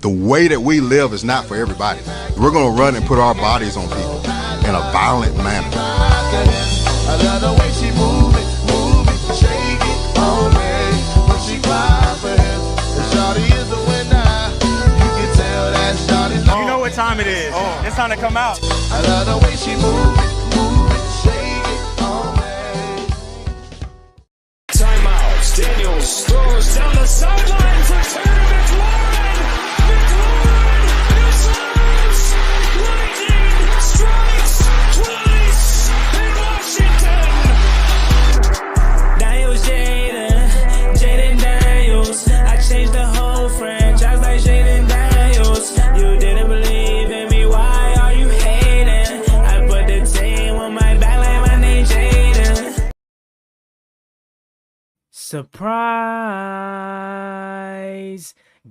the way that we live is not for everybody. We're going to run and put our bodies on people in a violent manner. I love the way she move it, shake it on me. When she cry for him, the shawty is the winner. You can tell that shawty's on. You know what time it is. It's time to come out. I love the way she move it, shake it on me. Timeout. Daniels throws down the sideline for Terry McLaurin. McLaurin misses. Lightning strikes twice in Washington. Daniels, Jayden Daniels. I changed the whole franchise like Jayden Daniels. You didn't believe in me, why are you hating? I put the team on my back like my name Jayden. Surprise!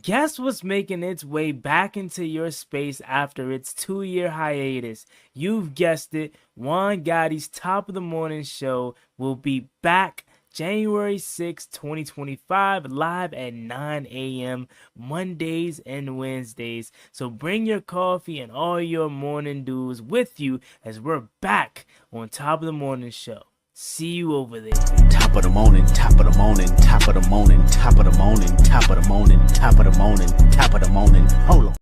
Guess what's making its way back into your space after its 2-year hiatus? You've guessed it, Juan Gotti's Top of the Morning Show will be back January 6, 2025, live at 9 a.m. Mondays and Wednesdays. So bring your coffee and all your morning dews with you as we're back on Top of the Morning Show. See you over there. Top of the morning, top of the morning, top of the morning, top of the morning, top of the morning, top of the morning, top of the morning. Hold on.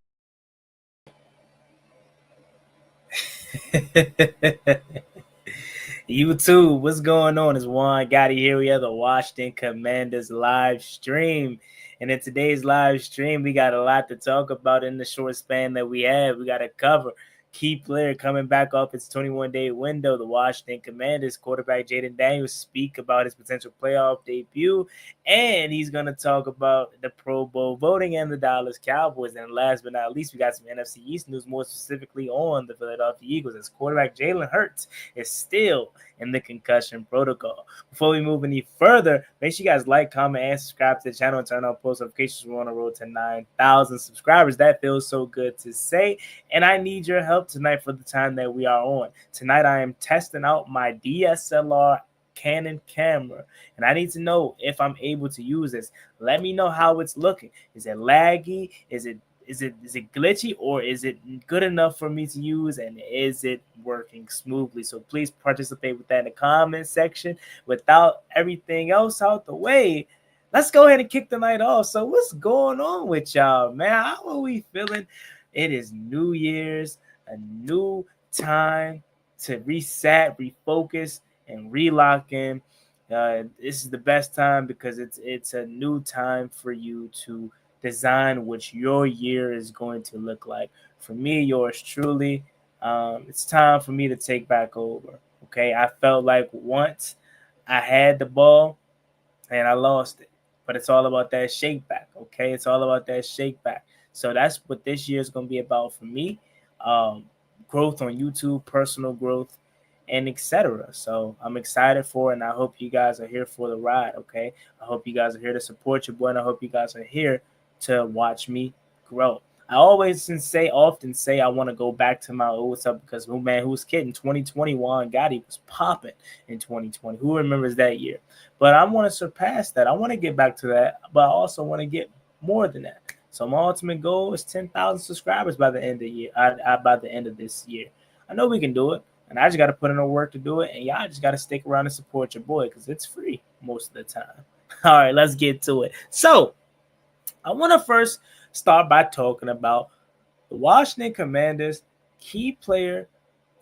YouTube, what's going on? It's Juan Gotti here. We have the Washington Commanders live stream. And in today's live stream, we got a lot to talk about in the short span that we have. We got to cover key player coming back off its 21-day window. The Washington Commanders quarterback Jayden Daniels speak about his potential playoff debut, and he's going to talk about the Pro Bowl voting and the Dallas Cowboys. And last but not least, we got some NFC East news, more specifically on the Philadelphia Eagles, as quarterback Jalen Hurts is still in the concussion protocol. Before we move any further, make sure you guys like, comment, and subscribe to the channel and turn on post notifications. We're on the road to 9,000 subscribers. That feels so good to say, and I need your help tonight for the time that we are on. Tonight, I am testing out my DSLR Canon camera, and I need to know if I'm able to use this. Let me know how it's looking. Is it laggy? Is it glitchy, or is it good enough for me to use, and is it working smoothly? So please participate with that in the comment section. Without everything else out the way, let's go ahead and kick the night off. So what's going on with y'all, man? How are we feeling? It is New Year's, a new time to reset, refocus, and relock in. This is the best time because it's a new time for you to design what your year is going to look like. For me, yours truly, it's time for me to take back over. Okay, I felt like once I had the ball and I lost it, but it's all about that shake back. Okay, it's all about that shake back. So that's what this year is going to be about for me. Growth on YouTube, personal growth, and etc. So I'm excited for it, and I hope you guys are here for the ride. Okay, I hope you guys are here to support your boy, and I hope you guys are here to watch me grow. I often say I want to go back to my old stuff because, man, who's kidding? 2021 Gotti was popping in 2020. Who remembers that year? But I want to surpass that. I want to get back to that, but I also want to get more than that. So my ultimate goal is 10,000 subscribers by the end of the year. By the end of this year, I know we can do it, and I just got to put in the work to do it. And y'all just got to stick around and support your boy because it's free most of the time. All right, let's get to it. So I want to first start by talking about the Washington Commanders key player,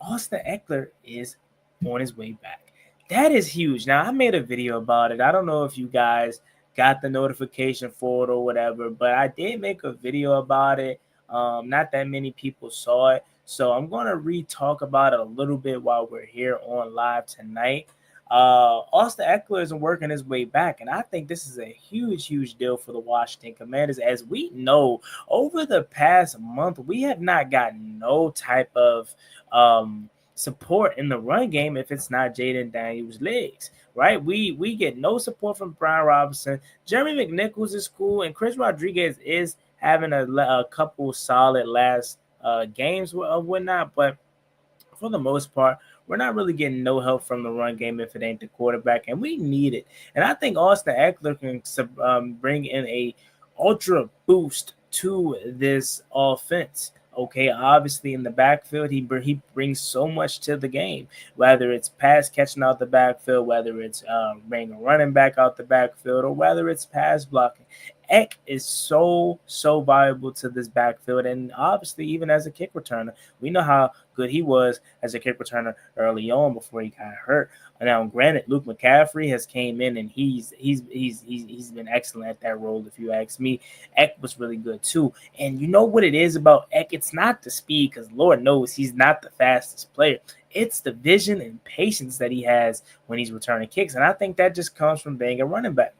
Austin Ekeler, is on his way back. That is huge. Now, I made a video about it. I don't know if you guys got the notification for it or whatever, but I did make a video about it. Not that many people saw it. So I'm going to re-talk about it a little bit while we're here on live tonight. Austin Ekeler isn't working his way back, and I think this is a huge deal for the Washington Commanders. As we know, over the past month, we have not gotten no type of support in the run game if it's not Jayden Daniels' legs, right? We get no support from Brian Robinson. Jeremy McNichols is cool, and Chris Rodriguez is having a couple solid last games or whatnot, but for the most part, we're not really getting no help from the run game if it ain't the quarterback, and we need it. And I think Austin Ekeler can bring in a ultra boost to this offense. Okay, obviously in the backfield, he brings so much to the game. Whether it's pass catching out the backfield, whether it's bringing a running back out the backfield, or whether it's pass blocking, Eck is so valuable to this backfield, and obviously even as a kick returner, we know how good he was as a kick returner early on before he got hurt. Now, granted, Luke McCaffrey has came in and he's been excellent at that role. If you ask me, Eck was really good too. And you know what it is about Eck? It's not the speed, because Lord knows he's not the fastest player. It's the vision and patience that he has when he's returning kicks, and I think that just comes from being a running back.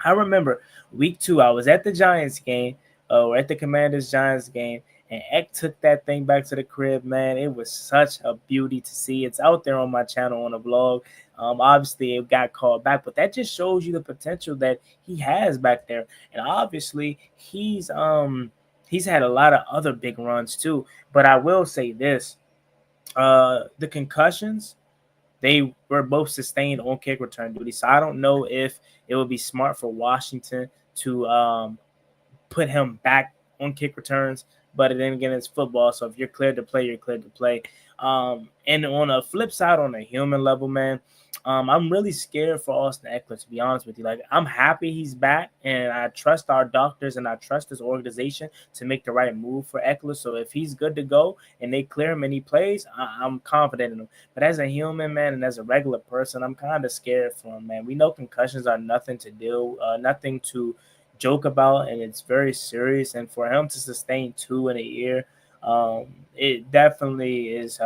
I remember week 2, I was at the Giants game, or at the Commanders-Giants game, and Eck took that thing back to the crib, man. It was such a beauty to see. It's out there on my channel on the vlog. Obviously, it got called back, but that just shows you the potential that he has back there. And obviously, he's had a lot of other big runs too. But I will say this: the concussions, they were both sustained on kick return duty. So I don't know if it would be smart for Washington to put him back on kick returns. But then again, it's football. So if you're cleared to play, you're cleared to play. And on a flip side, on a human level, man, I'm really scared for Austin Ekeler, to be honest with you. Like, I'm happy he's back, and I trust our doctors and I trust this organization to make the right move for Ekeler. So if he's good to go and they clear him and he plays, I'm confident in him. But as a human, man, and as a regular person, I'm kind of scared for him, man. We know concussions are nothing to joke about, and it's very serious. And for him to sustain 2 in a year, it definitely is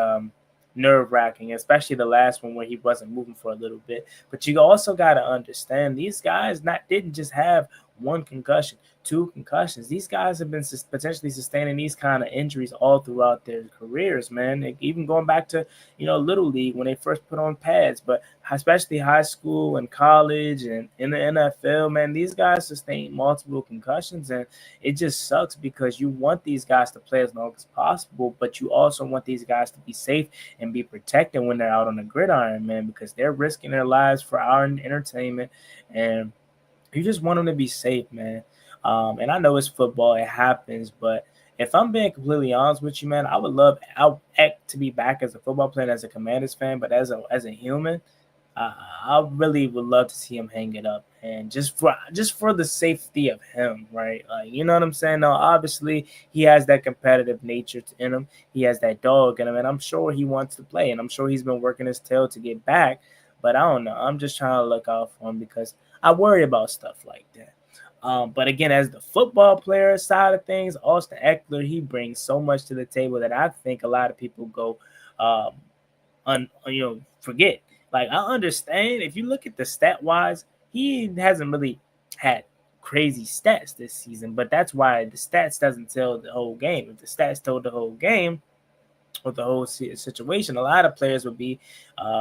nerve-wracking, especially the last one where he wasn't moving for a little bit. But you also got to understand, these guys didn't just have 1 concussion, 2 concussions. These guys have been potentially sustaining these kind of injuries all throughout their careers, man. Even going back to, Little League when they first put on pads, but especially high school and college and in the NFL, man, these guys sustain multiple concussions, and it just sucks because you want these guys to play as long as possible, but you also want these guys to be safe and be protected when they're out on the gridiron, man, because they're risking their lives for our entertainment, and you just want them to be safe, man. And I know it's football, it happens, but if I'm being completely honest with you, man, I would love Eck to be back as a football player, as a Commanders fan, but as a human, I really would love to see him hang it up, and just for the safety of him, right? You know what I'm saying? Now, obviously, he has that competitive nature in him. He has that dog in him, and I'm sure he wants to play, and I'm sure he's been working his tail to get back. But I don't know. I'm just trying to look out for him because I worry about stuff like that. But again, as the football player side of things, Austin Ekeler, he brings so much to the table that I think a lot of people go, forget. Like, I understand if you look at the stat wise, he hasn't really had crazy stats this season, but that's why the stats doesn't tell the whole game. If the stats told the whole game, with the whole situation, a lot of players would be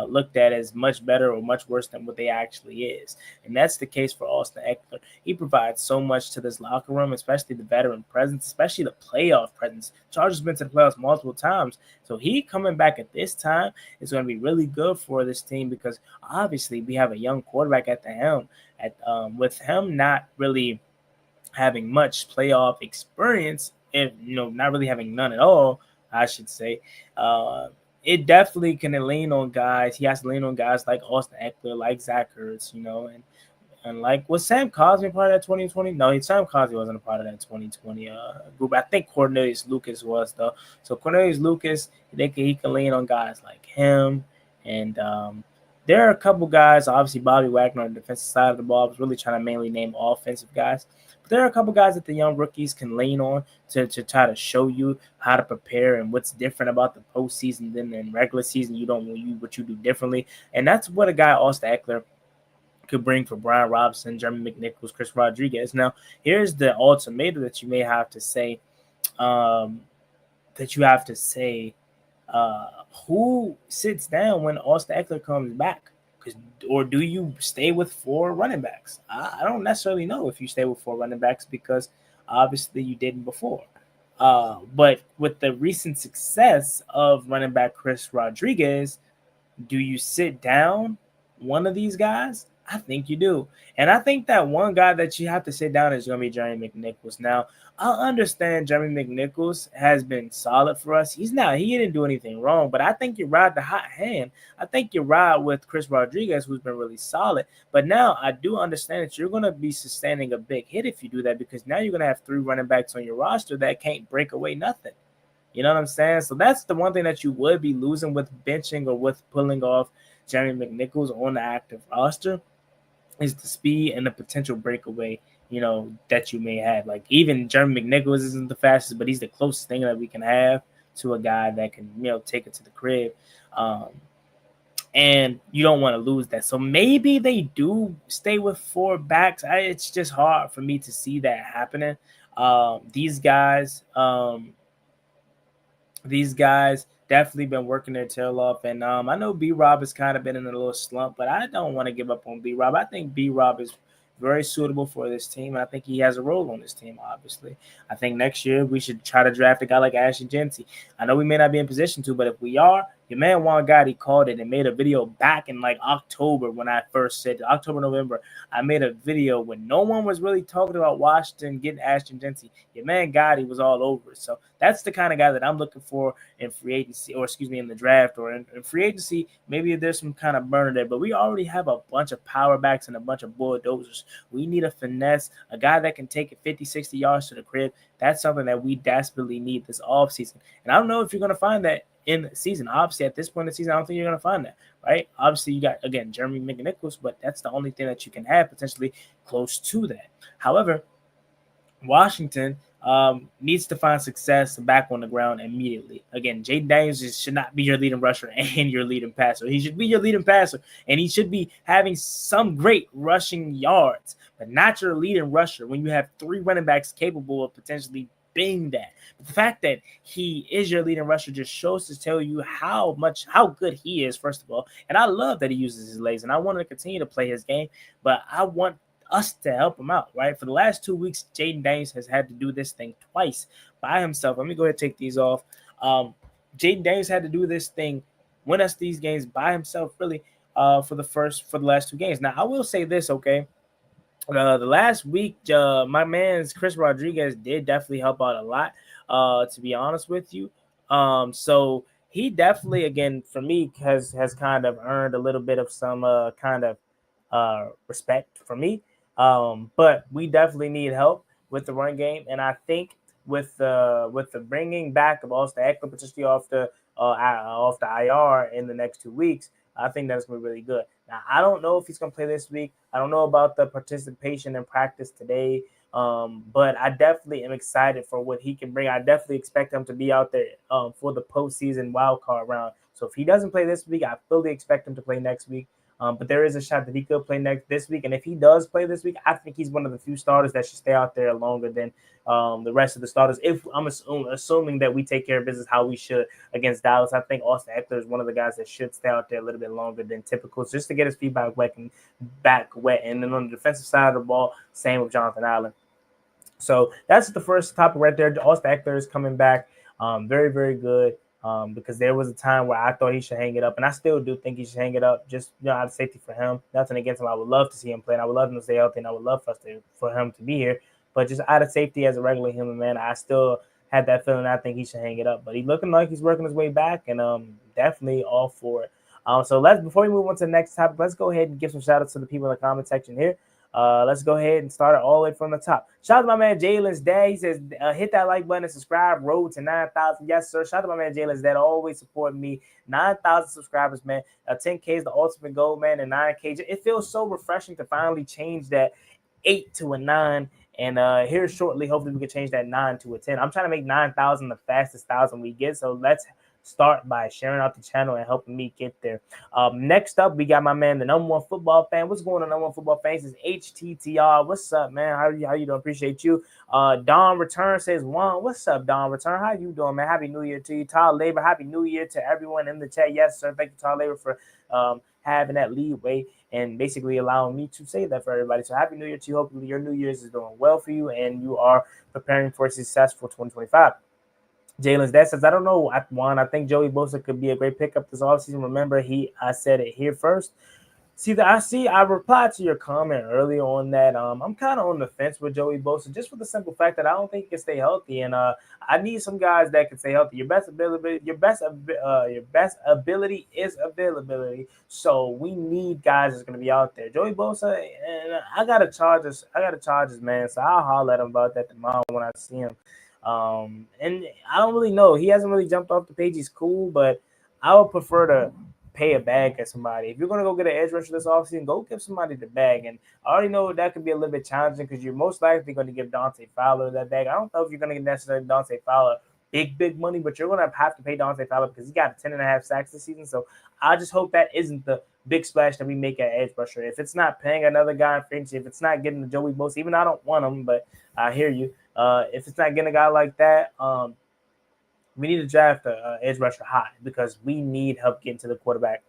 looked at as much better or much worse than what they actually is. And that's the case for Austin Ekeler. He provides so much to this locker room, especially the veteran presence, especially the playoff presence. Chargers been to the playoffs multiple times. So he coming back at this time is going to be really good for this team because obviously we have a young quarterback at the helm. With him not really having much playoff experience, not really having none at all, I should say. It definitely can lean on guys. He has to lean on guys like Austin Ekeler, like Zach Ertz, and like, was Sam Cosmi part of that 2020? No, Sam Cosmi wasn't a part of that 2020 group. I think Cornelius Lucas was, though. So Cornelius Lucas, he can lean on guys like him. And there are a couple guys, obviously Bobby Wagner on the defensive side of the ball. I was really trying to mainly name offensive guys. But there are a couple guys that the young rookies can lean on to try to show you how to prepare and what's different about the postseason than in regular season. What you do differently. And that's what a guy Austin Ekeler could bring for Brian Robinson, Jeremy McNichols, Chris Rodriguez. Now, here's the ultimatum that you may have to say. Who sits down when Austin Ekeler comes back? Or do you stay with 4 running backs? I don't necessarily know if you stay with 4 running backs because obviously you didn't before. But with the recent success of running back Chris Rodriguez, do you sit down one of these guys I think you do. And I think that one guy that you have to sit down is going to be Jeremy McNichols. Now, I understand Jeremy McNichols has been solid for us. He didn't do anything wrong, but I think you ride the hot hand. I think you ride with Chris Rodriguez, who's been really solid. But now I do understand that you're going to be sustaining a big hit if you do that, because now you're going to have 3 running backs on your roster that can't break away nothing. You know what I'm saying? So that's the one thing that you would be losing with benching or with pulling off Jeremy McNichols on the active roster, is the speed and the potential breakaway, that you may have. Like, even Jeremy McNichols isn't the fastest, but he's the closest thing that we can have to a guy that can, take it to the crib. And you don't want to lose that. So maybe they do stay with 4 backs. It's just hard for me to see that happening. These guys definitely been working their tail off. And I know B-Rob has kind of been in a little slump, but I don't want to give up on B-Rob. I think B-Rob is very suitable for this team. I think he has a role on this team, obviously. I think next year we should try to draft a guy like Ashton Genty. I know we may not be in position to, but if we are, your man Juan Gotti called it and made a video back in like October when I first said October, November. I made a video when no one was really talking about Washington getting Ashton Genty. Your man Gotti was all over it. So that's the kind of guy that I'm looking for in free agency, or in the draft, or in free agency. Maybe there's some kind of burner there, but we already have a bunch of power backs and a bunch of bulldozers. We need a finesse, a guy that can take it 50, 60 yards to the crib. That's something that we desperately need this offseason. And I don't know if you're going to find that in the season. Obviously, at this point in the season, I don't think you're going to find that, right? Obviously, you got, again, Jeremy McNichols, but that's the only thing that you can have potentially close to that. However, Washington needs to find success back on the ground immediately. Again, Jayden Daniels should not be your leading rusher and your leading passer. He should be your leading passer, and he should be having some great rushing yards, but not your leading rusher when you have 3 running backs capable of potentially being that. But the fact that he is your leading rusher just shows to tell you how good he is, first of all. And I love that he uses his legs, and I want to continue to play his game, but I want us to help him out, right? For the last 2 weeks, Jayden Daniels has had to do this thing twice by himself. Let me go ahead and take these off. Jayden Daniels had to do this thing, win us these games by himself, really, for the last 2 games. Now, I will say this, okay? The last week, my man's Chris Rodriguez did definitely help out a lot, to be honest with you. So he definitely, again, for me, has kind of earned a little bit of some kind of respect for me. But we definitely need help with the run game, and I think with the bringing back of Austin Ekeler potentially off the IR in the next 2 weeks, I think that's going to be really good. Now, I don't know if he's going to play this week. I don't know about the participation in practice today, but I definitely am excited for what he can bring. I definitely expect him to be out there for the postseason wildcard round. So if he doesn't play this week, I fully expect him to play next week. But there is a shot that he could play this week. And if he does play this week, I think he's one of the few starters that should stay out there longer than the rest of the starters. If I'm assuming that we take care of business how we should against Dallas, I think Austin Ekeler is one of the guys that should stay out there a little bit longer than typical, just to get his feet back wet. And then on the defensive side of the ball, same with Jonathan Allen. So that's the first topic right there. Austin Ekeler is coming back. Very, very good. Because there was a time where I thought he should hang it up, and I still do think he should hang it up, just out of safety for him. Nothing against him. I would love to see him play, and I would love him to stay healthy, and I would love for him to be here. But just out of safety as a regular human, man, I still had that feeling. I think he should hang it up. But he's looking like he's working his way back, and definitely all for it. So before we move on to the next topic, let's go ahead and give some shout outs to the people in the comment section here. Let's go ahead and start it all the way from the top. Shout out to my man Jalen's dad. He says, hit that like button and subscribe. Road to 9,000. Yes, sir. Shout out to my man Jalen's dad. Always supporting me. 9,000 subscribers, man. 10K is the ultimate goal, man. And 9K. It feels so refreshing to finally change that 8 to a 9. And here shortly, hopefully we can change that 9 to a 10. I'm trying to make 9,000 the fastest 1,000 we get. So let's start by sharing out the channel and helping me get there. Next up, we got my man, the number 1 football fan. What's going on, number 1 football fans? Is HTTR. What's up, man? How you doing? Appreciate you. Don Return says, Juan, what's up, Don Return? How you doing, man? Happy New Year to you. Todd Labor, happy New Year to everyone in the chat. Yes, sir. Thank you, Todd Labor, for having that leeway and basically allowing me to say that for everybody. So happy New Year to you. Hopefully your New Year's is doing well for you and you are preparing for a successful 2025. Jalen's dad says, I don't know, Juan. I think Joey Bosa could be a great pickup this offseason. Remember, I said it here first. I replied to your comment earlier on that. I'm kind of on the fence with Joey Bosa just for the simple fact that I don't think he can stay healthy, and I need some guys that can stay healthy. Your best ability is availability. So we need guys that's gonna be out there. Joey Bosa, and I gotta charge this. Man. So I'll holler at him about that tomorrow when I see him. And I don't really know. He hasn't really jumped off the page. He's cool, but I would prefer to pay a bag at somebody. If you're gonna go get an edge rusher this offseason, go give somebody the bag. And I already know that could be a little bit challenging because you're most likely going to give Dante Fowler that bag. I don't know if you're going to necessarily Dante Fowler big money, but you're going to have to pay Dante Fowler because he got 10.5 sacks this season. So I just hope that isn't the big splash that we make at edge rusher. If it's not paying another guy in free, if it's not getting the Joey Bosa, even though I don't want him, but I hear you. If it's not getting a guy like that, we need to draft an edge rusher high because we need help getting to the quarterback.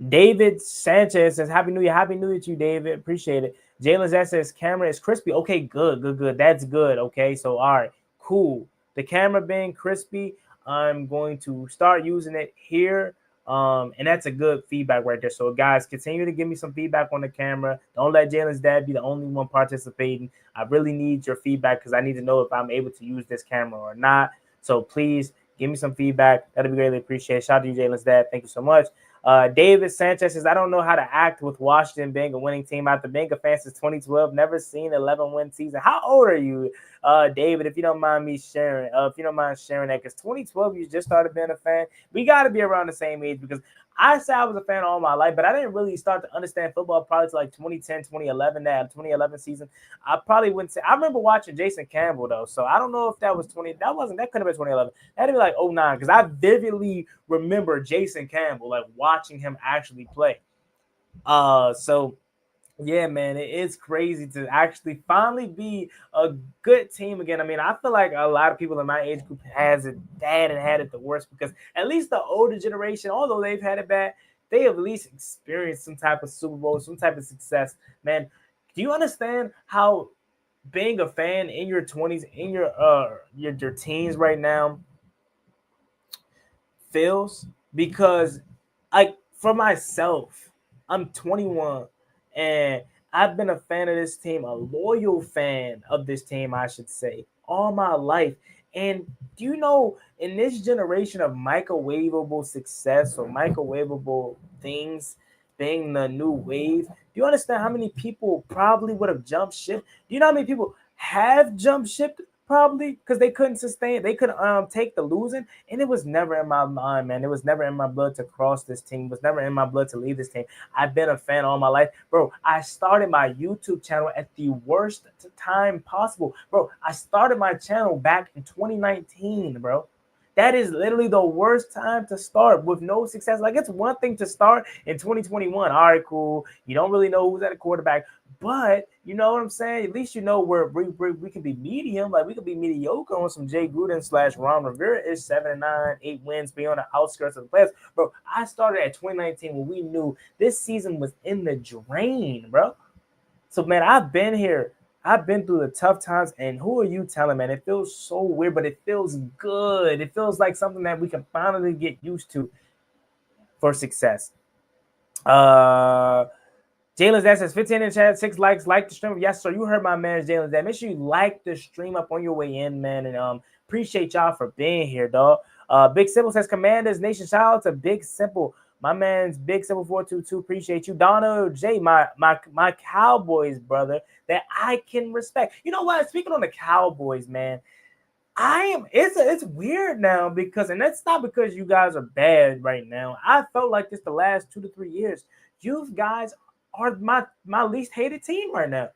David Sanchez says, Happy New Year. Happy New Year to you, David. Appreciate it. Jalen Zach says, camera is crispy. Okay, good. That's good. Okay, so all right, cool. The camera being crispy, I'm going to start using it here. And that's a good feedback right there. So, guys, continue to give me some feedback on the camera. Don't let Jalen's dad be the only one participating. I really need your feedback because I need to know if I'm able to use this camera or not. So, please give me some feedback. That'll be greatly appreciated. Shout out to you, Jalen's dad. Thank you so much. David Sanchez says, I don't know how to act with Washington being a winning team after being a fan since 2012. Never seen 11-win season. How old are you, David, if you don't mind me sharing? If you don't mind sharing that, because 2012, you just started being a fan. We got to be around the same age because I said I was a fan all my life, but I didn't really start to understand football probably to like 2010, 2011, that 2011 season. I probably wouldn't say. I remember watching Jason Campbell, though, so I don't know if that was 20. That could have been 2011. That'd be like 09, because I vividly remember Jason Campbell, like watching him actually play. So yeah, man, it's crazy to actually finally be a good team again. I mean, I feel like a lot of people in my age group has it bad and had it the worst because at least the older generation, although they've had it bad, they have at least experienced some type of Super Bowl, some type of success. Man, do you understand how being a fan in your 20s, in your teens right now feels? Because for myself, I'm 21 and I've been a fan of this team, a loyal fan of this team, I should say, all my life. And do you know, in this generation of microwavable success or microwavable things being the new wave, do you understand how many people probably would have jumped ship? Do you know how many people have jumped ship? Probably because they couldn't sustain, they couldn't take the losing, and it was never in my mind, man. It was never in my blood to cross this team. It was never in my blood to leave this team. I've been a fan all my life, bro. I started my YouTube channel at the worst time possible, bro. I started my channel back in 2019, bro. That is literally the worst time to start with no success. Like, it's one thing to start in 2021. All right, cool. You don't really know who's at a quarterback, but you know what I'm saying? At least you know where we can be medium. Like, we could be mediocre on some Jay Gruden / Ron Rivera is 7-9, 8 wins, be on the outskirts of the playoffs. Bro, I started at 2019 when we knew this season was in the drain, bro. So, man, I've been here. I've been through the tough times, and who are you telling, man? It feels so weird, but it feels good. It feels like something that we can finally get used to for success. Jalen's dad says 15 in the chat, 6 likes, like the stream. Yes, sir. You heard my man Jalen's dad. Make sure you like the stream up on your way in, man. And appreciate y'all for being here, dog. Big Simple says Commanders Nation. Shout out to Big Simple. My man's Big Simple 422. Appreciate you. Donald J, my Cowboys brother that I can respect. You know what? Speaking on the Cowboys, man, it's weird now because, and that's not because you guys are bad right now. I felt like this the last 2 to 3 years. You guys are my least hated team right now.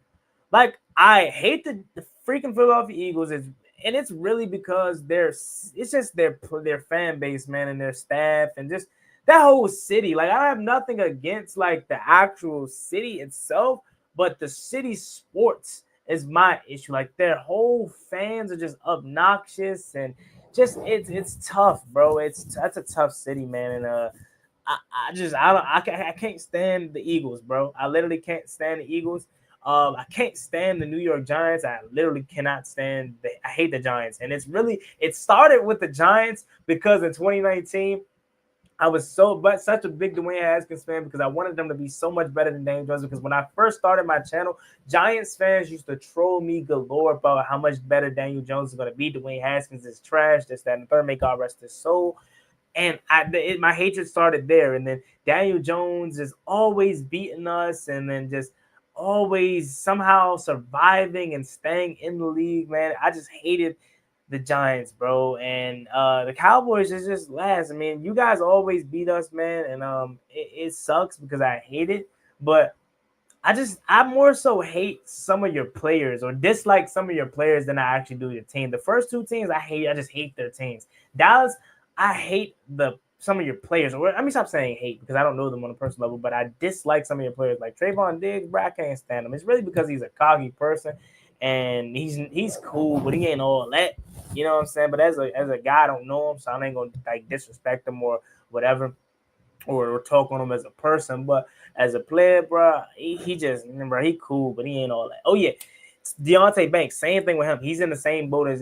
Like, I hate the freaking Philadelphia Eagles. It's really because it's just their fan base, man, and their staff and just that whole city. Like, I have nothing against like the actual city itself, but the city sports is my issue. Like, their whole fans are just obnoxious and just it's tough, bro. That's a tough city, man. And I can't stand the Eagles, bro. I literally can't stand the Eagles. I can't stand the New York Giants. I literally cannot stand. I hate the Giants, and it started with the Giants because in 2019. I was such a big Dwayne Haskins fan because I wanted them to be so much better than Daniel Jones. Because when I first started my channel, Giants fans used to troll me galore about how much better Daniel Jones is going to be. Dwayne Haskins is trash. This, that, and the third. May God rest his soul. And my hatred started there. And then Daniel Jones is always beating us, and then just always somehow surviving and staying in the league. Man, I just hated the Giants, bro, and the Cowboys is just last. I mean, you guys always beat us, man, and it sucks because I hate it, but I more so hate some of your players or dislike some of your players than I actually do your team. The first two teams I just hate their teams. Dallas, I hate some of your players. Or let me stop saying hate because I don't know them on a personal level, but I dislike some of your players like Trayvon Diggs, bro. I can't stand him. It's really because he's a coggy person and he's cool, but he ain't all that. You know what I'm saying? But as a guy, I don't know him, so I ain't gonna like disrespect him or whatever, or talk on him as a person. But as a player, bro, he just remember he cool, but he ain't all that. Oh yeah, Deontay Banks, same thing with him. He's in the same boat as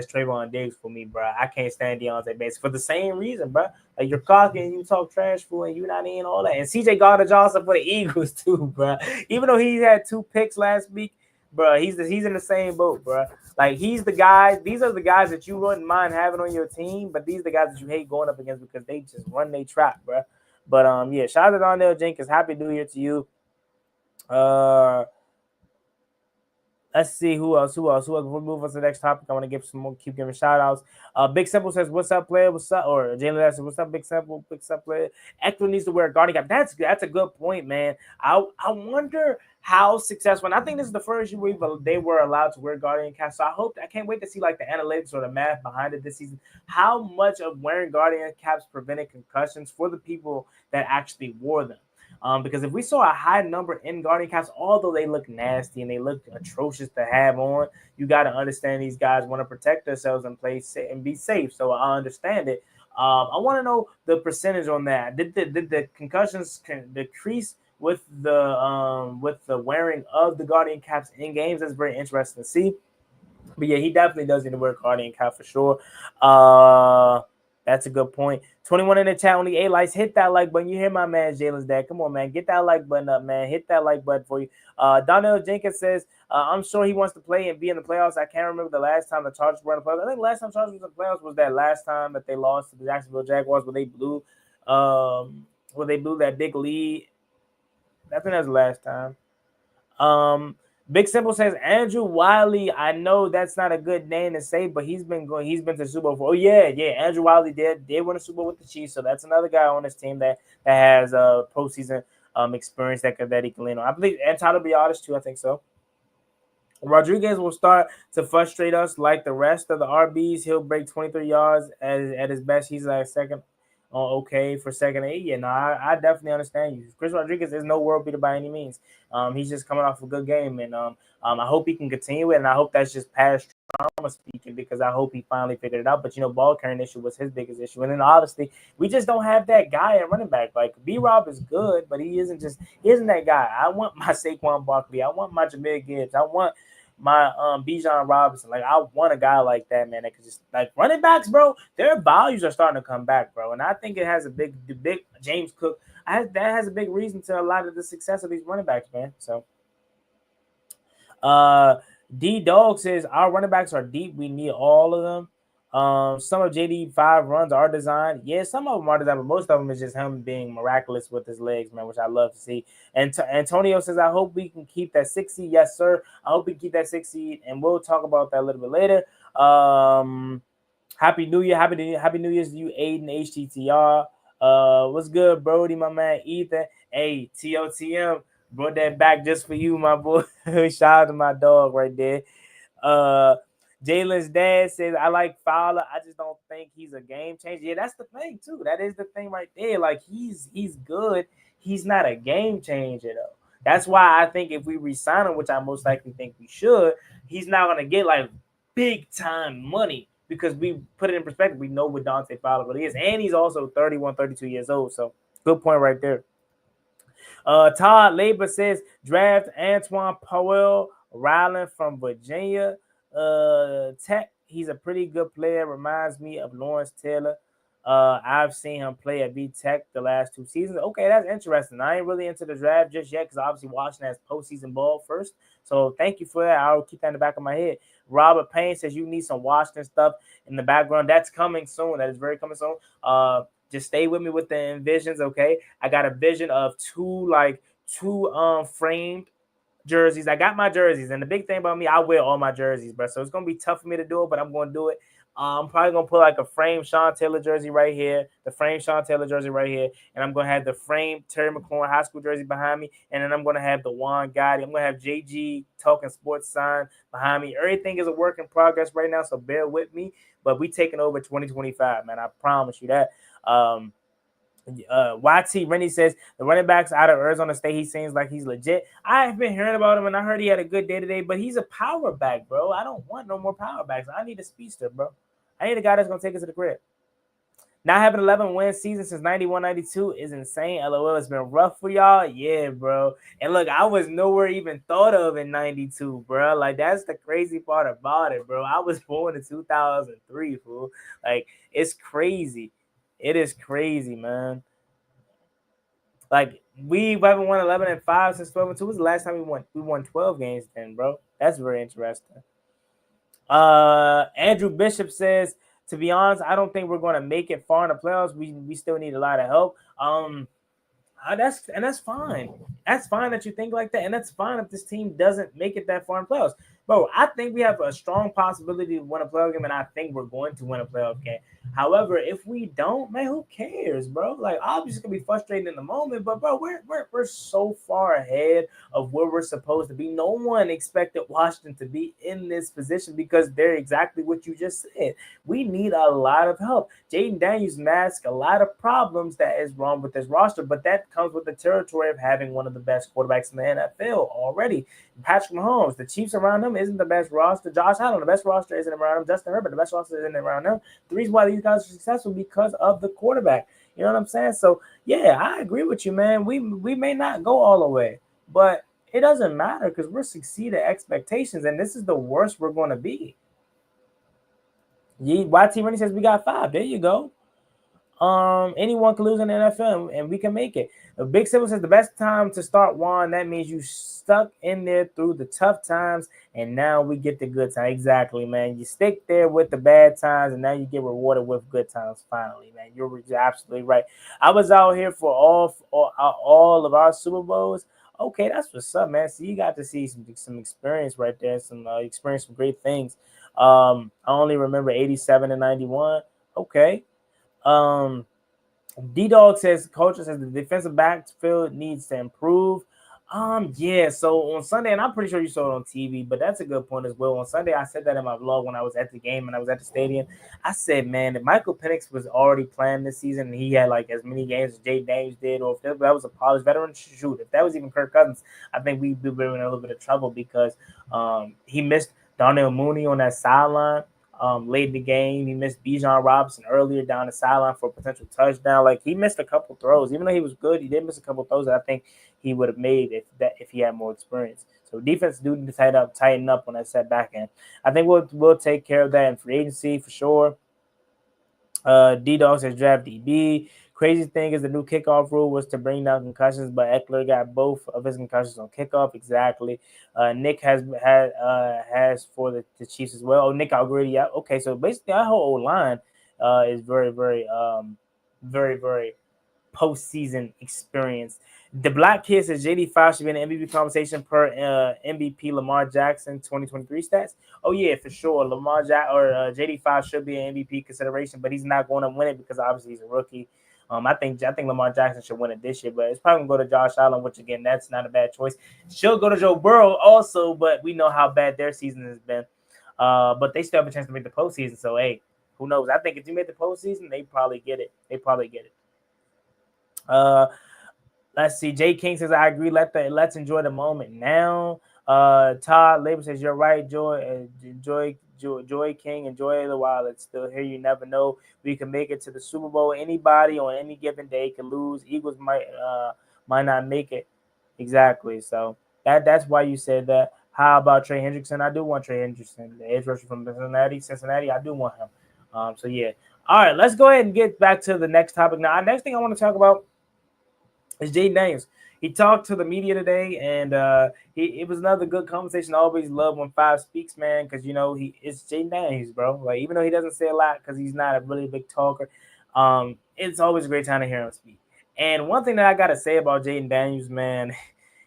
Trayvon Diggs for me, bro. I can't stand Deontay Banks for the same reason, bro. Like you're cocky and you talk trash fool and you not in all that. And CJ Gardner-Johnson for the Eagles too, bro. Even though he had 2 picks last week, bro, he's in the same boat, bro. Like he's the guy. These are the guys that you wouldn't mind having on your team, but these are the guys that you hate going up against because they just run they trap, bro. But yeah, shout out to Donnell Jenkins. Happy New Year to you. Let's see who else. Before we move on to the next topic, I want to give some more, keep giving shout outs. Big Simple says, "What's up, player? What's up?" Or Jalen says, "What's up, Big Simple? What's up, player?" Ekeler needs to wear a guarding cap. That's a good point, man. I wonder how successful. And I think this is the first year where they were allowed to wear guardian caps. So I can't wait to see like the analytics or the math behind it this season. How much of wearing guardian caps prevented concussions for the people that actually wore them? Because if we saw a high number in guarding caps, although they look nasty and they look atrocious to have on, you got to understand these guys want to protect themselves and play and be safe. So I understand it. I want to know the percentage on that. Did the concussions decrease with the wearing of the guardian caps in games? That's very interesting to see. But yeah, he definitely does need to wear guardian cap for sure. That's a good point. 21 in the chat, only 8 likes. Hit that like button. You hear my man Jalen's dad. Come on, man. Get that like button up, man. Hit that like button for you. Donnell Jenkins says, I'm sure he wants to play and be in the playoffs. I can't remember the last time the Chargers were in the playoffs. I think the last time the Chargers were in the playoffs was that last time that they lost to the Jacksonville Jaguars where they blew that big lead. I think that was the last time. Big Simple says Andrew Wiley. I know that's not a good name to say, but he's been to the Super Bowl before. Oh yeah. Andrew Wiley did win a Super Bowl with the Chiefs, so that's another guy on this team that has postseason experience that he can lean on. I believe, and Tyler Biadasz too. I think so. Rodriguez will start to frustrate us like the rest of the RBs. He'll break 23 yards at his best. He's like second. Okay for second 8. Yeah, no, I definitely understand you. Chris Rodriguez is no world beater by any means. He's just coming off a good game, and I hope he can continue it, and I hope that's just past trauma speaking because I hope he finally figured it out. But ball carrying issue was his biggest issue, and then obviously we just don't have that guy at running back. Like B-Rob is good, but he isn't that guy. I want my Saquon Barkley. I want my Jahmyr Gibbs. I want my Bijan Robinson. Like I want a guy like that, man, that could just like running backs, bro. Their values are starting to come back, bro. And I think it has a big James Cook. That has a big reason to a lot of the success of these running backs, man. So D Dog says our running backs are deep. We need all of them. Some of JD5 runs are designed. Yeah, some of them are designed, but most of them is just him being miraculous with his legs, man, which I love to see. And Antonio says, I hope we can keep that 6 seed. Yes, sir. I hope we keep that 6 seed, and we'll talk about that a little bit later. Happy New Year. Happy New Year's to you, Aiden, HTTR. What's good, Brody, my man, Ethan? Hey, TOTM, brought that back just for you, my boy. Shout out to my dog right there. Jalen's dad says, I like Fowler. I just don't think he's a game changer. Yeah, that's the thing, too. That is the thing right there. Like, he's good. He's not a game changer, though. That's why I think if we re-sign him, which I most likely think we should, he's not going to get, like, big-time money because we put it in perspective. We know what Dante Fowler really is. And he's also 31, 32 years old. So, good point right there. Todd Labor says, draft Antoine Powell Ryland from Virginia Tech. He's a pretty good player. Reminds me of Lawrence Taylor. I've seen him play at V Tech the last 2 seasons. Okay, that's interesting. I ain't really into the draft just yet because obviously watching as postseason ball first. So thank you for that. I'll keep that in the back of my head. Robert Payne says you need some Washington stuff in the background. That's coming soon. That is very coming soon. Just stay with me with the envisions, okay? I got a vision of two framed jerseys. I got my jerseys, and the big thing about me, I wear all my jerseys, bro. So it's gonna be tough for me to do it, but I'm gonna do it. I'm probably gonna put like a frame Sean Taylor jersey right here, the frame Sean Taylor jersey right here, and I'm gonna have the frame Terry McLaurin High School jersey behind me, and then I'm gonna have the Juan Gotti. I'm gonna have JG Talking Sports sign behind me. Everything is a work in progress right now, so bear with me. But we taking over 2025, man. I promise you that. YT Rennie says the running backs out of Arizona State, he seems like he's legit. I've been hearing about him, and I heard he had a good day today, but he's a power back, bro. I don't want no more power backs. I need a speedster, bro. I need a guy that's going to take us to the crib. Not having 11 win season since 91-92 is insane. LOL, it's been rough for y'all. Yeah, bro. And look, I was nowhere even thought of in 92, bro. Like, that's the crazy part about it, bro. I was born in 2003, fool. Like, it's crazy. It is crazy, man. Like, we haven't won 11-5 since 12-2. When was the last time we won? We won 12 games then, bro. That's very interesting. Andrew Bishop says, to be honest, I don't think we're going to make it far in the playoffs. We still need a lot of help. That's fine. That's fine that you think like that, and that's fine if this team doesn't make it that far in playoffs. Bro, I think we have a strong possibility to win a playoff game, and I think we're going to win a playoff game. However, if we don't, man, who cares, bro? Like, obviously, it's gonna be frustrating in the moment, but bro, we're so far ahead of where we're supposed to be. No one expected Washington to be in this position because they're exactly what you just said. We need a lot of help. Jayden Daniels masks a lot of problems that is wrong with this roster, but that comes with the territory of having one of the best quarterbacks in the NFL already. Patrick Mahomes, the Chiefs around him isn't the best roster. Josh Allen, the best roster isn't around him. Justin Herbert, the best roster isn't around him. The reason why these guys are successful because of the quarterback. You know what I'm saying? So yeah, I agree with you, man. We may not go all the way, but it doesn't matter because we're succeeding expectations, and this is the worst we're going to be. YT Rennie says we got 5. There you go. Anyone can lose in the NFL, and we can make it. Big Simple says the best time to start Juan. That means you stuck in there through the tough times, and now we get the good time. Exactly, man. You stick there with the bad times, and now you get rewarded with good times. Finally, man, you're absolutely right. I was out here for all of our Super Bowls. Okay, that's what's up, man. So you got to see some experience right there, some experience, some great things. I only remember 87 and 91. Okay. D-Dog says, Culture says the defensive backfield needs to improve. Yeah, so on Sunday, and I'm pretty sure you saw it on TV, but that's a good point as well. On Sunday, I said that in my vlog when I was at the game and I was at the stadium. I said, man, if Michael Penix was already playing this season and he had like as many games as Jayden Daniels did, or if that was a polished veteran, shoot, if that was even Kirk Cousins, I think we'd be in a little bit of trouble because he missed Darnell Mooney on that sideline. Late in the game, he missed Bijan Robinson earlier down the sideline for a potential touchdown. Like, he missed a couple throws, even though he was good. He did miss a couple throws that I think he would have made if he had more experience. So defense do need to tighten up on that set back end. I think we'll take care of that in free agency for sure. D-Dog says draft DB. Crazy thing is the new kickoff rule was to bring down concussions, but Ekeler got both of his concussions on kickoff. Exactly. Nick has for the Chiefs as well. Oh, Nick Algretti. Yeah. Okay. So basically, our whole line is very, very, very, very postseason experience. The Black Kid says JD5 should be in the MVP conversation per MVP Lamar Jackson 2023 stats. Oh yeah, for sure. JD5 should be an MVP consideration, but he's not going to win it because obviously he's a rookie. I think Lamar Jackson should win it this year, but it's probably going to go to Josh Allen, which again, that's not a bad choice. She'll go to Joe Burrow also, but we know how bad their season has been. But they still have a chance to make the postseason. So hey, who knows? I think if you make the postseason, they probably get it. Let's see. Jay King says, I agree. Let's enjoy the moment now. Todd Labor says, you're right, Joy King. Enjoy it while it's still here. You never know. We can make it to the Super Bowl. Anybody on any given day can lose. Eagles might not make it. Exactly. So that's why you said that. How about Trey Hendrickson? I do want Trey Hendrickson, the edge rusher from Cincinnati. I do want him. So yeah. All right, let's go ahead and get back to the next topic. Now, next thing I want to talk about is Jayden Daniels. He talked to the media today, and it was another good conversation. I always love when Five speaks, man, because it's Jayden Daniels, bro. Like even though he doesn't say a lot because he's not a really big talker, it's always a great time to hear him speak. And one thing that I gotta say about Jayden Daniels, man,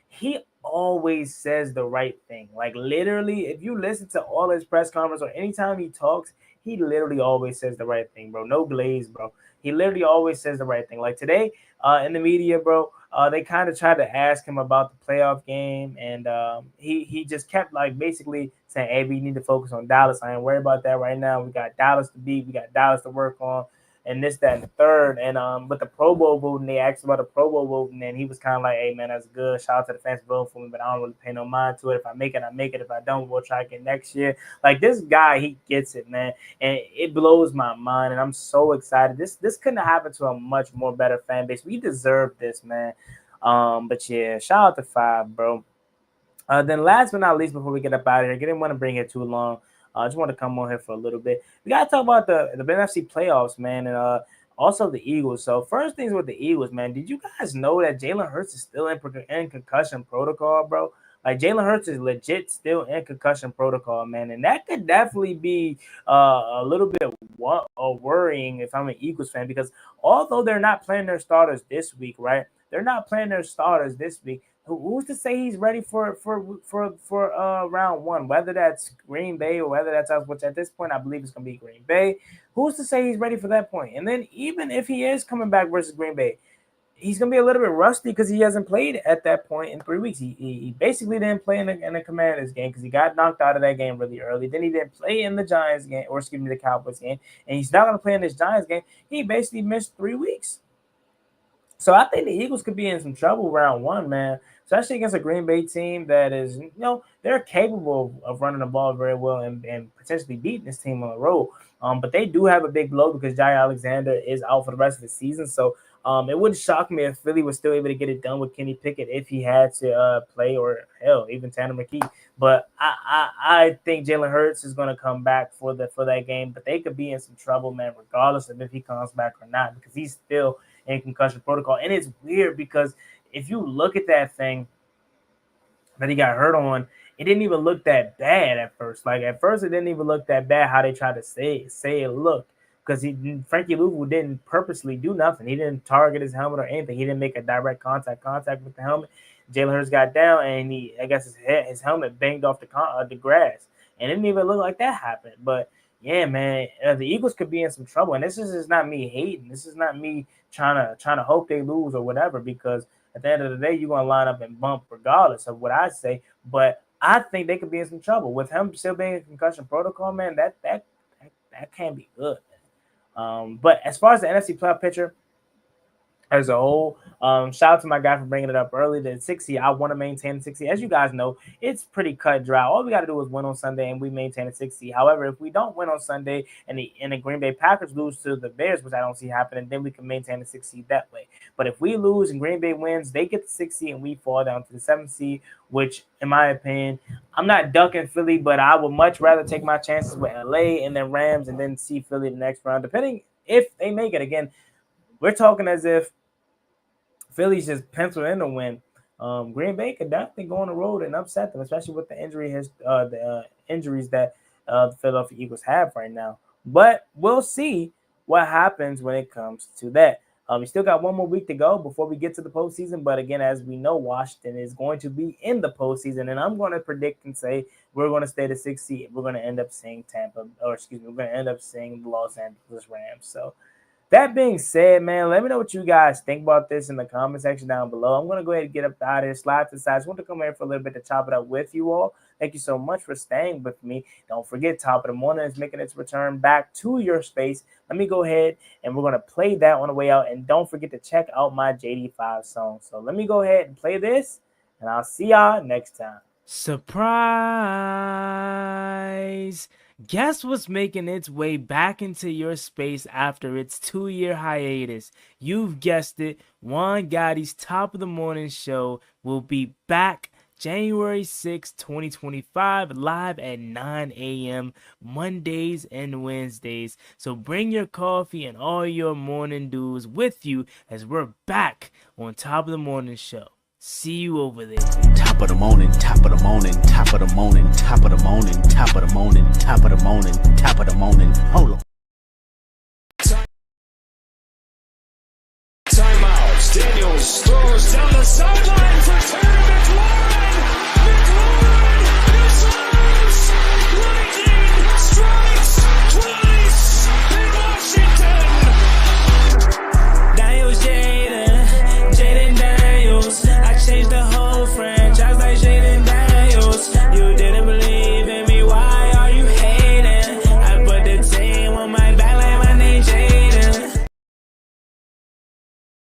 he always says the right thing. Like literally, if you listen to all his press conference or anytime he talks, he literally always says the right thing, bro. No glaze, bro. He literally always says the right thing. Like today, in the media, bro, they kind of tried to ask him about the playoff game, and he just kept like basically saying, "Hey, we need to focus on Dallas. I ain't worried about that right now. We got Dallas to beat. We got Dallas to work on." And this, that, and the third. And with the Pro Bowl voting, they asked about the Pro Bowl voting, and he was kind of like, "Hey man, that's good. Shout out to the fans for voting for me, but I don't really pay no mind to it. If I make it, I make it. If I don't, we'll try again next year." Like this guy, he gets it, man, and it blows my mind. And I'm so excited. This couldn't have happened to a much more better fan base. We deserve this, man. But yeah, shout out to Five, bro. Then last but not least, before we get up out of here, I didn't want to bring it too long. I just want to come on here for a little bit. We gotta talk about the NFC playoffs, man, and also the Eagles. So first things with the Eagles, man. Did you guys know that Jalen Hurts is still in concussion protocol, bro? Like Jalen Hurts is legit still in concussion protocol, man, and that could definitely be a little bit worrying if I'm an Eagles fan because although they're not playing their starters this week, right? They're not playing their starters this week. Who's to say he's ready for round one? Whether that's Green Bay or whether that's us, which at this point I believe it's gonna be Green Bay. Who's to say he's ready for that point? And then even if he is coming back versus Green Bay, he's gonna be a little bit rusty because he hasn't played at that point in 3 weeks. He basically didn't play in the Commanders game because he got knocked out of that game really early. Then he didn't play in the Giants game, or excuse me, the Cowboys game, and he's not gonna play in this Giants game. He basically missed 3 weeks. So I think the Eagles could be in some trouble round one, man. Especially against a Green Bay team that is, they're capable of running the ball very well and potentially beating this team on the road. But they do have a big blow because Jair Alexander is out for the rest of the season. So it wouldn't shock me if Philly was still able to get it done with Kenny Pickett if he had to play, or hell, even Tanner McKee. But I think Jalen Hurts is going to come back for that game. But they could be in some trouble, man, regardless of if he comes back or not, because he's still in concussion protocol. And it's weird because if you look at that thing that he got hurt on, it didn't even look that bad at first. Like at first, it didn't even look that bad how they tried to say it looked, because Frankie Louvu didn't purposely do nothing. He didn't target his helmet or anything. He didn't make a direct contact with the helmet. Jalen Hurts got down, and I guess his helmet banged off the grass, and it didn't even look like that happened. But yeah, man, the Eagles could be in some trouble, and this is just not me hating. This is not me trying to hope they lose or whatever, because at the end of the day, you're gonna line up and bump regardless of what I say. But I think they could be in some trouble with him still being in concussion protocol, man. That can't be good. But as far as the NFC playoff picture as a whole, shout out to my guy for bringing it up early. The 60, I want to maintain the 60. As you guys know, it's pretty cut dry. All we got to do is win on Sunday, and we maintain the 60. However, if we don't win on Sunday and the Green Bay Packers lose to the Bears, which I don't see happening, then we can maintain the 60 that way. But if we lose and Green Bay wins, they get the 60 and we fall down to the 7th seed, which, in my opinion, I'm not ducking Philly, but I would much rather take my chances with LA and then Rams and then see Philly the next round, depending if they make it. Again, we're talking as if Philly's just penciled in to win. Green Bay could definitely go on the road and upset them, especially with the injuries that the Philadelphia Eagles have right now. But we'll see what happens when it comes to that. We still got one more week to go before we get to the postseason. But again, as we know, Washington is going to be in the postseason, and I'm going to predict and say we're going to stay the 6th seed. We're going to end up seeing we're going to end up seeing the Los Angeles Rams. So that being said, man, let me know what you guys think about this in the comment section down below. I'm going to go ahead and get up out of here, slide to the side. I just want to come here for a little bit to chop it up with you all. Thank you so much for staying with me. Don't forget, Top of the Morning is making its return back to your space. Let me go ahead and we're going to play that on the way out. And don't forget to check out my JD5 song. So let me go ahead and play this, and I'll see y'all next time. Surprise! Guess what's making its way back into your space after its 2-year hiatus? You've guessed it. Juan Gotti's Top of the Morning show will be back January 6, 2025, live at 9 a.m. Mondays and Wednesdays. So bring your coffee and all your morning dews with you as we're back on Top of the Morning Show. See you over there. Top of the morning, top of the morning, top of the morning, top of the morning, top of the morning, top of the morning, top of the morning. Hold on. Timeout. Daniels throws down the sideline for 10.